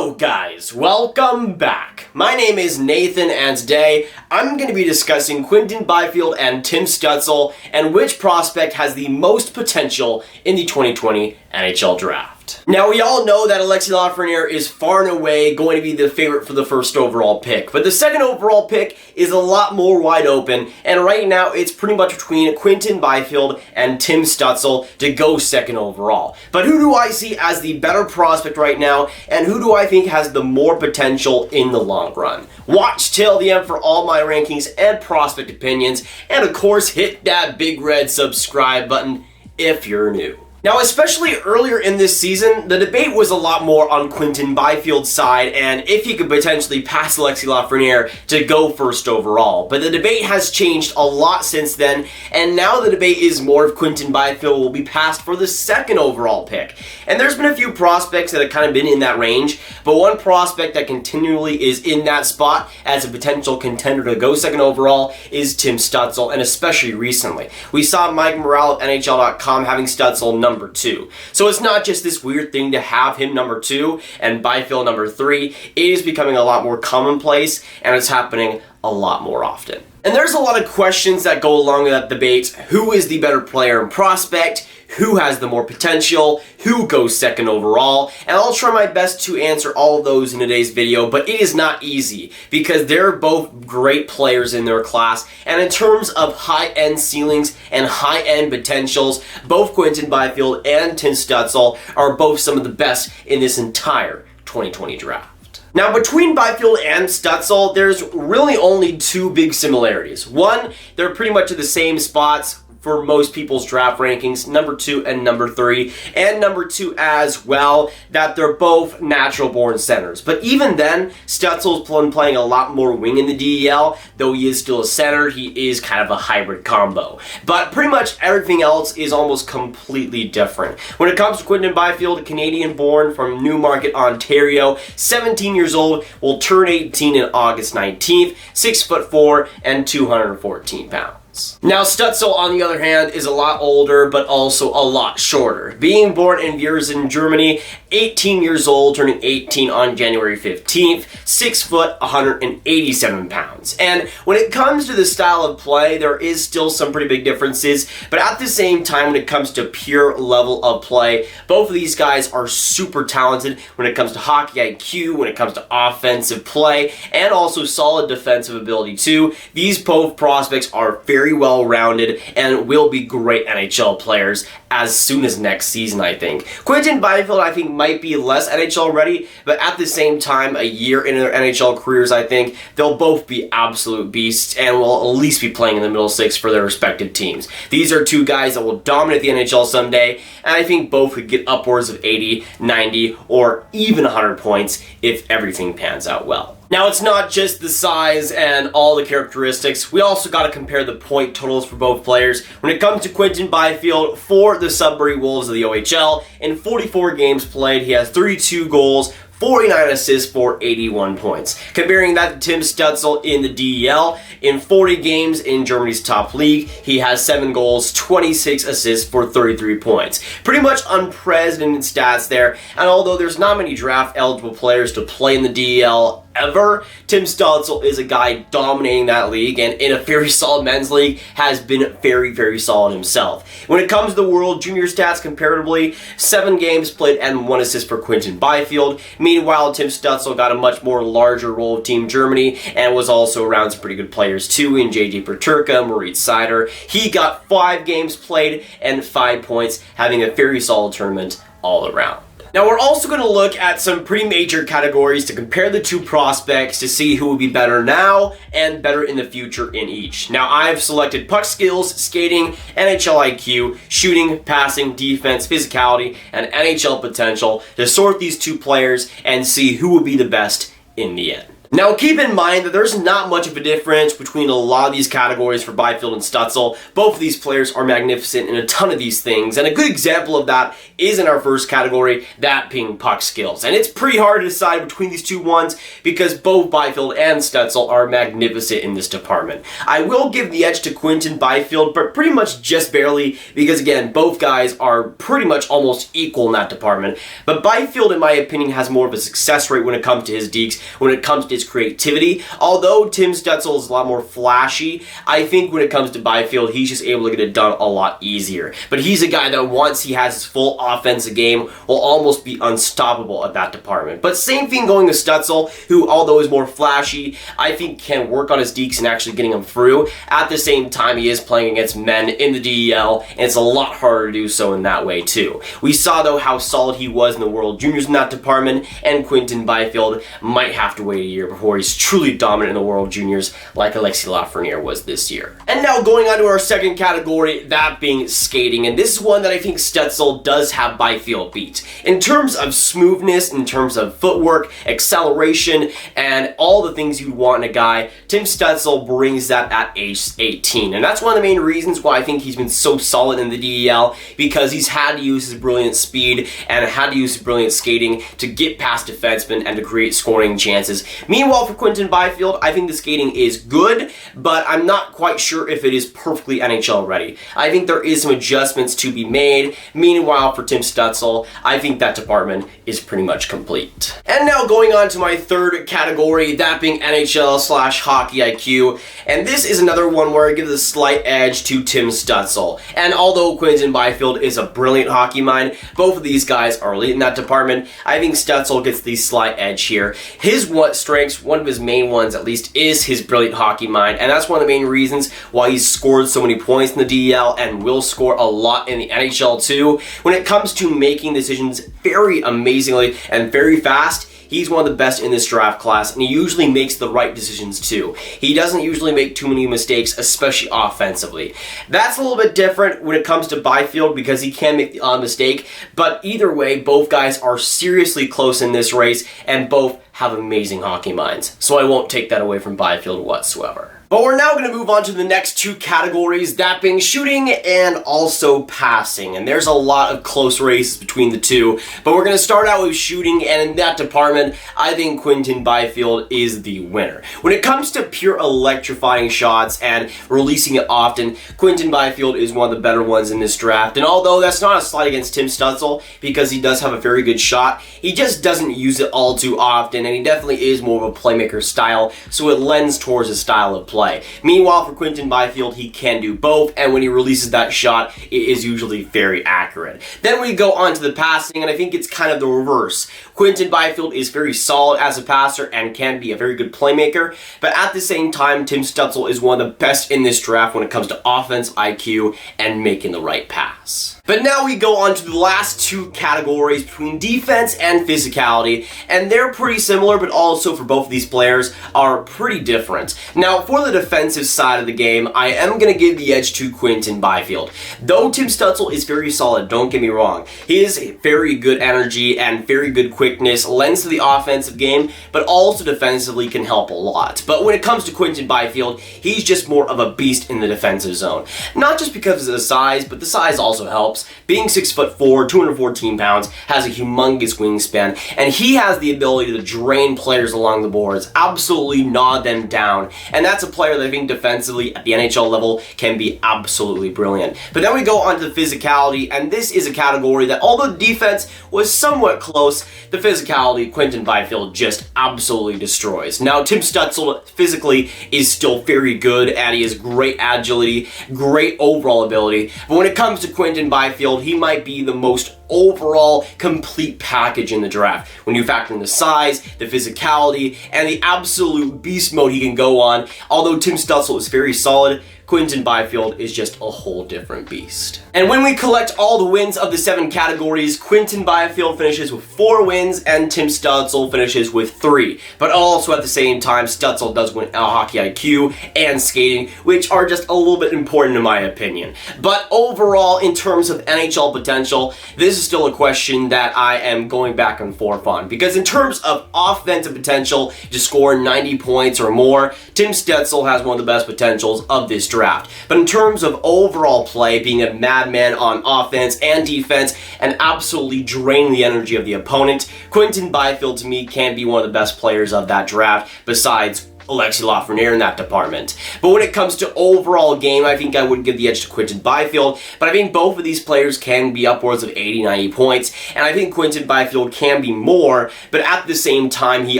Hello guys, welcome back. My name is Nathan and today I'm going to be discussing Quinton Byfield and Tim Stutzle and which prospect has the most potential in the 2020 NHL Draft. Now we all know that Alexis Lafreniere is far and away going to be the favorite for the first overall pick, but the second overall pick is a lot more wide open, and right now it's pretty much between Quinton Byfield and Tim Stutzle to go second overall. But who do I see as the better prospect right now, and who do I think has the more potential in the long run? Watch till the end for all my rankings and prospect opinions, and of course hit that big red subscribe button if you're new. Now, especially earlier in this season, the debate was a lot more on Quinton Byfield's side and if he could potentially pass Alexis Lafreniere to go first overall. But the debate has changed a lot since then, and now the debate is more if Quinton Byfield will be passed for the second overall pick. And there's been a few prospects that have kind of been in that range, but one prospect that continually is in that spot as a potential contender to go second overall is Tim Stutzle, and especially recently. We saw Mike Morale of NHL.com having Stutzle number 2. So it's not just this weird thing to have him number 2 and Byfield number 3. It is becoming a lot more commonplace, and it's happening a lot more often. And there's a lot of questions that go along with that debate. Who is the better player and prospect? Who has the more potential? Who goes second overall? And I'll try my best to answer all of those in today's video, but it is not easy because they're both great players in their class. And in terms of high-end ceilings and high-end potentials, both Quinton Byfield and Tim Stutzle are both some of the best in this entire 2020 draft. Now, between Byfield and Stutzle, there's really only two big similarities. One, they're pretty much at the same spots for most people's draft rankings, number 2 and number 3, and number 2 as well, that they're both natural-born centers. But even then, Stutzle's been playing a lot more wing in the DEL, though he is still a center, he is kind of a hybrid combo. But pretty much everything else is almost completely different. When it comes to Quinton Byfield, Canadian-born from Newmarket, Ontario, 17 years old, will turn 18 on August 19th, 6'4" and 214 pounds. Now, Stutzle, on the other hand, is a lot older, but also a lot shorter. Being born in Viersen, Germany, 18 years old, turning 18 on January 15th, 6 foot, 187 pounds. And when it comes to the style of play, there is still some pretty big differences, but at the same time, when it comes to pure level of play, both of these guys are super talented when it comes to hockey IQ, when it comes to offensive play, and also solid defensive ability too. These both prospects are very well-rounded and will be great NHL players as soon as next season, I think. Quinton Byfield, I think, might be less NHL ready, but at the same time, a year into their NHL careers, I think, they'll both be absolute beasts and will at least be playing in the middle six for their respective teams. These are two guys that will dominate the NHL someday, and I think both could get upwards of 80, 90, or even 100 points if everything pans out well. Now, it's not just the size and all the characteristics. We also got to compare the point totals for both players. When it comes to Quinton Byfield, for the Sudbury Wolves of the OHL, in 44 games played, he has 32 goals, 49 assists for 81 points. Comparing that to Tim Stutzle in the DEL, in 40 games in Germany's top league, he has 7 goals, 26 assists for 33 points. Pretty much unprecedented stats there, and although there's not many draft-eligible players to play in the DEL ever, Tim Stutzle is a guy dominating that league, and in a very solid men's league, has been very, very solid himself. When it comes to the World Junior stats comparatively, 7 games played and 1 assist for Quinton Byfield. Meanwhile, Tim Stutzle got a much more larger role with Team Germany and was also around some pretty good players too in J.J. Peterka, Moritz, Seider. He got 5 games played and 5 points, having a very solid tournament all around. Now, we're also going to look at some pretty major categories to compare the two prospects to see who will be better now and better in the future in each. Now, I've selected puck skills, skating, NHL IQ, shooting, passing, defense, physicality, and NHL potential to sort these two players and see who will be the best in the end. Now keep in mind that there's not much of a difference between a lot of these categories for Byfield and Stutzle. Both of these players are magnificent in a ton of these things, and a good example of that is in our first category, that being puck skills. And it's pretty hard to decide between these two ones because both Byfield and Stutzle are magnificent in this department. I will give the edge to Quinton Byfield, but pretty much just barely because, again, both guys are pretty much almost equal in that department. But Byfield, in my opinion, has more of a success rate when it comes to his dekes, when it comes to his creativity. Although Tim Stutzle is a lot more flashy, I think when it comes to Byfield, he's just able to get it done a lot easier. But he's a guy that once he has his full offensive game will almost be unstoppable at that department. But same thing going with Stutzle, who although is more flashy, I think can work on his dekes and actually getting them through. At the same time, he is playing against men in the DEL, and it's a lot harder to do so in that way too. We saw though how solid he was in the World Juniors in that department, and Quinton Byfield might have to wait a year before he's truly dominant in the World Juniors like Alexis Lafreniere was this year. And now going on to our second category, that being skating, and this is one that I think Stutzle does have Byfield beat. In terms of smoothness, in terms of footwork, acceleration, and all the things you'd want in a guy, Tim Stutzle brings that at age 18. And that's one of the main reasons why I think he's been so solid in the DEL, because he's had to use his brilliant speed and had to use his brilliant skating to get past defensemen and to create scoring chances. Meanwhile, for Quinton Byfield, I think the skating is good, but I'm not quite sure if it is perfectly NHL ready. I think there is some adjustments to be made. Meanwhile, for Tim Stutzle, I think that department is pretty much complete. And now going on to my third category, that being NHL/Hockey IQ, and this is another one where I give a slight edge to Tim Stutzle. And although Quinton Byfield is a brilliant hockey mind, both of these guys are elite in that department. I think Stutzle gets the slight edge here. His strengths, one of his main ones at least, is his brilliant hockey mind, and that's one of the main reasons why he's scored so many points in the DEL and will score a lot in the NHL too. When it comes to making decisions very amazingly and very fast, he's one of the best in this draft class, and he usually makes the right decisions too. He doesn't usually make too many mistakes, especially offensively. That's a little bit different when it comes to Byfield because he can make the odd mistake, but either way, both guys are seriously close in this race, and both have amazing hockey minds. So I won't take that away from Byfield whatsoever. But we're now going to move on to the next two categories, that being shooting and also passing. And there's a lot of close races between the two. But we're going to start out with shooting, and in that department, I think Quinton Byfield is the winner. When it comes to pure electrifying shots and releasing it often, Quinton Byfield is one of the better ones in this draft. And although that's not a slight against Tim Stutzle, because he does have a very good shot, he just doesn't use it all too often, and he definitely is more of a playmaker style, so it lends towards his style of play. Meanwhile, for Quinton Byfield, he can do both, and when he releases that shot, it is usually very accurate. Then we go on to the passing, and I think it's kind of the reverse. Quinton Byfield is very solid as a passer and can be a very good playmaker, but at the same time, Tim Stutzle is one of the best in this draft when it comes to offense IQ and making the right pass. But now we go on to the last two categories between defense and physicality, and they're pretty similar, but also for both of these players are pretty different. Now, for the defensive side of the game, I am going to give the edge to Quinton Byfield. Though Tim Stutzle is very solid, don't get me wrong, his very good energy and very good quickness lends to the offensive game, but also defensively can help a lot. But when it comes to Quinton Byfield, he's just more of a beast in the defensive zone. Not just because of the size, but the size also helps. Being 6'4", 214 pounds, has a humongous wingspan, and he has the ability to drain players along the boards, absolutely gnaw them down, and that's a player that I think defensively at the NHL level can be absolutely brilliant. But then we go on to physicality, and this is a category that although defense was somewhat close, the physicality Quinton Byfield just absolutely destroys. Now, Tim Stutzle physically is still very good, and he has great agility, great overall ability, but when it comes to Quinton Byfield, he might be the most overall complete package in the draft. When you factor in the size, the physicality, and the absolute beast mode he can go on, although Tim Stutzle is very solid, Quinton Byfield is just a whole different beast. And when we collect all the wins of the 7 categories, Quinton Byfield finishes with 4 wins and Tim Stutzle finishes with 3. But also at the same time, Stutzle does win Hockey IQ and skating, which are just a little bit important in my opinion. But overall, in terms of NHL potential, this is still a question that I am going back and forth on. Because in terms of offensive potential, to score 90 points or more, Tim Stutzle has one of the best potentials of this draft. But in terms of overall play, being a madman on offense and defense and absolutely draining the energy of the opponent, Quinton Byfield to me can be one of the best players of that draft besides Alexis Lafreniere in that department. But when it comes to overall game, I think I would give the edge to Quinton Byfield, but I think both of these players can be upwards of 80-90 points, and I think Quinton Byfield can be more, but at the same time, he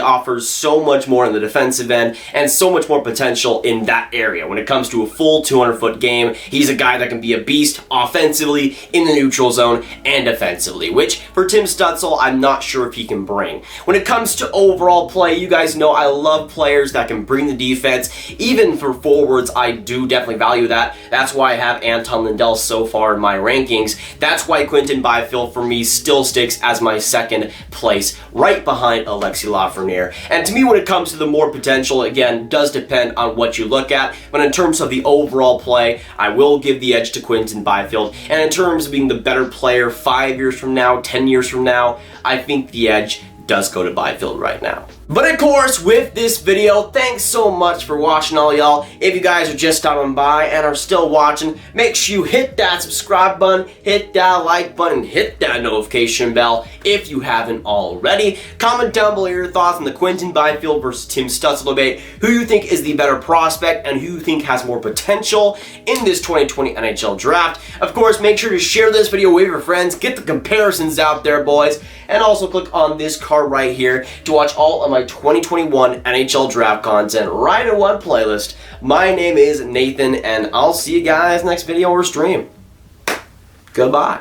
offers so much more on the defensive end and so much more potential in that area. When it comes to a full 200-foot game, he's a guy that can be a beast offensively, in the neutral zone, and defensively, which for Tim Stutzle, I'm not sure if he can bring. When it comes to overall play, you guys know I love players that can bring the defense. Even for forwards, I do definitely value that. That's why I have Anton Lindell so far in my rankings. That's why Quinton Byfield for me still sticks as my second place, right behind Alexis Lafreniere. And to me, when it comes to the more potential, again, does depend on what you look at. But in terms of the overall play, I will give the edge to Quinton Byfield. And in terms of being the better player 5 years from now, 10 years from now, I think the edge does go to Byfield right now. But of course, with this video, thanks so much for watching, all y'all. If you guys are just stopping by and are still watching, make sure you hit that subscribe button, hit that like button, hit that notification bell if you haven't already. Comment down below your thoughts on the Quinton Byfield versus Tim Stutzle debate, who you think is the better prospect and who you think has more potential in this 2020 NHL draft. Of course, make sure to share this video with your friends, get the comparisons out there, boys, and also click on this card right here to watch all of my 2021 NHL draft content right in one playlist. My name is Nathan, and I'll see you guys next video or stream. Goodbye.